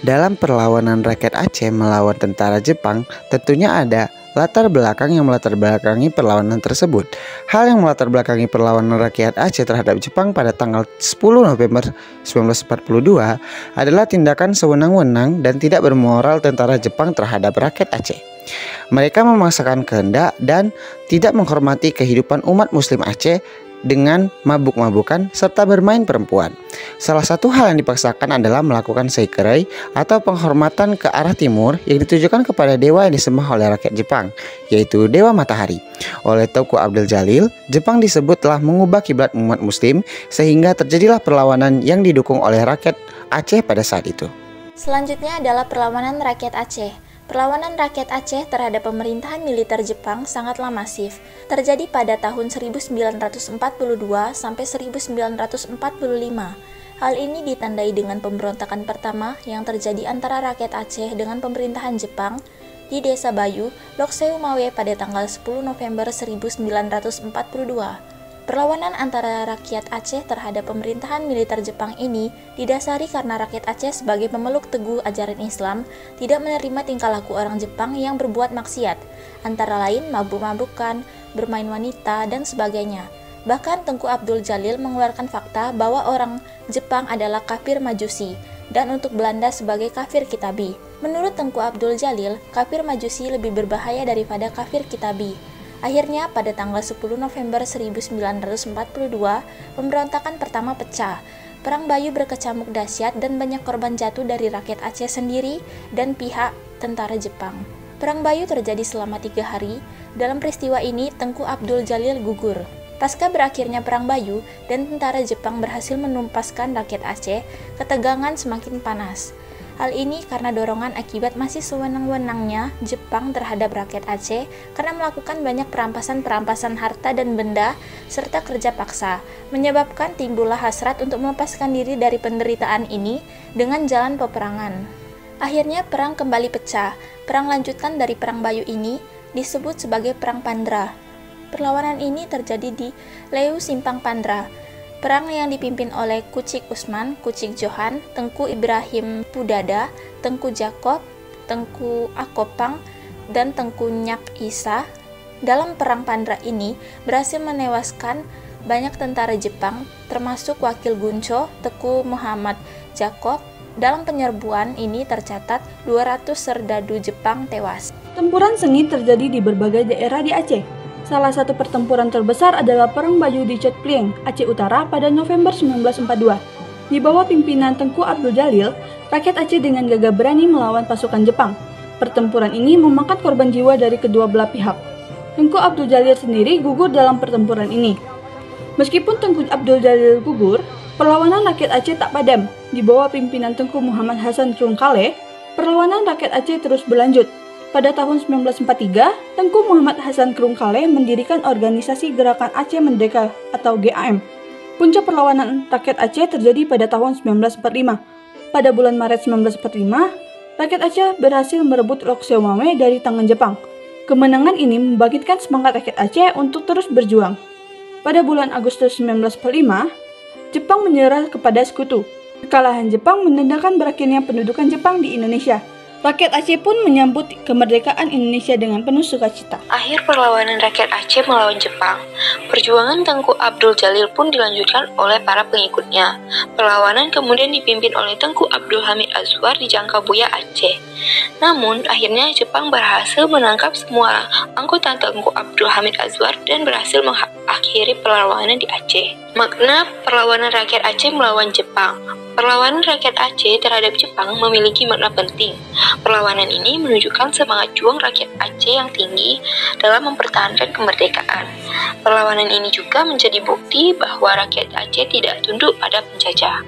Dalam perlawanan rakyat Aceh melawan tentara Jepang, tentunya ada latar belakang yang melatar belakangi perlawanan tersebut. Hal yang melatar belakangi perlawanan rakyat Aceh terhadap Jepang pada tanggal 10 November 1942 adalah tindakan sewenang-wenang dan tidak bermoral tentara Jepang terhadap rakyat Aceh. Mereka memaksakan kehendak dan tidak menghormati kehidupan umat muslim Aceh dengan mabuk-mabukan serta bermain perempuan. Salah satu hal yang dipaksakan adalah melakukan seikerei atau penghormatan ke arah timur yang ditujukan kepada dewa yang disembah oleh rakyat Jepang, yaitu Dewa Matahari. Oleh Teuku Abdul Jalil, Jepang disebut telah mengubah kiblat umat muslim sehingga terjadilah perlawanan yang didukung oleh rakyat Aceh pada saat itu. Selanjutnya adalah perlawanan rakyat Aceh. Perlawanan rakyat Aceh terhadap pemerintahan militer Jepang sangatlah masif. Terjadi pada tahun 1942 sampai 1945. Hal ini ditandai dengan pemberontakan pertama yang terjadi antara rakyat Aceh dengan pemerintahan Jepang di Desa Bayu, Lok Seumawe pada tanggal 10 November 1942. Perlawanan antara rakyat Aceh terhadap pemerintahan militer Jepang ini didasari karena rakyat Aceh sebagai pemeluk teguh ajaran Islam tidak menerima tingkah laku orang Jepang yang berbuat maksiat, antara lain mabuk-mabukan, bermain wanita, dan sebagainya. Bahkan Tengku Abdul Jalil mengeluarkan fakta bahwa orang Jepang adalah kafir majusi dan untuk Belanda sebagai kafir kitabi. Menurut Tengku Abdul Jalil, kafir majusi lebih berbahaya daripada kafir kitabi. Akhirnya pada tanggal 10 November 1942, pemberontakan pertama pecah. Perang Bayu berkecamuk dahsyat dan banyak korban jatuh dari rakyat Aceh sendiri dan pihak tentara Jepang. Perang Bayu terjadi selama 3 hari. Dalam peristiwa ini, Tengku Abdul Jalil gugur. Pasca berakhirnya Perang Bayu dan tentara Jepang berhasil menumpaskan rakyat Aceh, ketegangan semakin panas. Hal ini karena dorongan akibat masih sewenang-wenangnya Jepang terhadap rakyat Aceh karena melakukan banyak perampasan harta dan benda serta kerja paksa, menyebabkan timbullah hasrat untuk melepaskan diri dari penderitaan ini dengan jalan peperangan. Akhirnya perang kembali pecah. Perang lanjutan dari Perang Bayu ini disebut sebagai Perang Pandra. Perlawanan ini terjadi di Leu Simpang Pandra. Perang yang dipimpin oleh Kucik Usman, Kucik Johan, Tengku Ibrahim Pudada, Tengku Jakob, Tengku Akopang, dan Tengku Nyak Isa. Dalam Perang Pandra ini berhasil menewaskan banyak tentara Jepang, termasuk Wakil Gunco, Tengku Muhammad Jakob. Dalam penyerbuan ini tercatat 200 serdadu Jepang tewas. Tempuran sengit terjadi di berbagai daerah di Aceh. Salah satu pertempuran terbesar adalah Perang Bayu di Cot Plieng, Aceh Utara pada November 1942. Di bawah pimpinan Tengku Abdul Jalil, rakyat Aceh dengan gagah berani melawan pasukan Jepang. Pertempuran ini memakan korban jiwa dari kedua belah pihak. Tengku Abdul Jalil sendiri gugur dalam pertempuran ini. Meskipun Tengku Abdul Jalil gugur, perlawanan rakyat Aceh tak padam. Di bawah pimpinan Tengku Muhammad Hasan Trungkale, perlawanan rakyat Aceh terus berlanjut. Pada tahun 1943, Tengku Muhammad Hasan Trungkale mendirikan organisasi Gerakan Aceh Merdeka atau GAM. Puncak perlawanan rakyat Aceh terjadi pada tahun 1945. Pada bulan Maret 1945, rakyat Aceh berhasil merebut Lok Seumawe dari tangan Jepang. Kemenangan ini membangkitkan semangat rakyat Aceh untuk terus berjuang. Pada bulan Agustus 1945, Jepang menyerah kepada sekutu. Kekalahan Jepang menandakan berakhirnya pendudukan Jepang di Indonesia. Rakyat Aceh pun menyambut kemerdekaan Indonesia dengan penuh sukacita. Akhir perlawanan rakyat Aceh melawan Jepang. Perjuangan Tengku Abdul Jalil pun dilanjutkan oleh para pengikutnya. Perlawanan kemudian dipimpin oleh Tengku Abdul Hamid Azwar di Jangkabuya, Aceh. Namun, akhirnya Jepang berhasil menangkap semua anggota Tengku Abdul Hamid Azwar dan berhasil mengakhiri perlawanan di Aceh. Makna perlawanan rakyat Aceh melawan Jepang. Perlawanan rakyat Aceh terhadap Jepang memiliki makna penting. Perlawanan ini menunjukkan semangat juang rakyat Aceh yang tinggi dalam mempertahankan kemerdekaan. Perlawanan ini juga menjadi bukti bahwa rakyat Aceh tidak tunduk pada penjajah.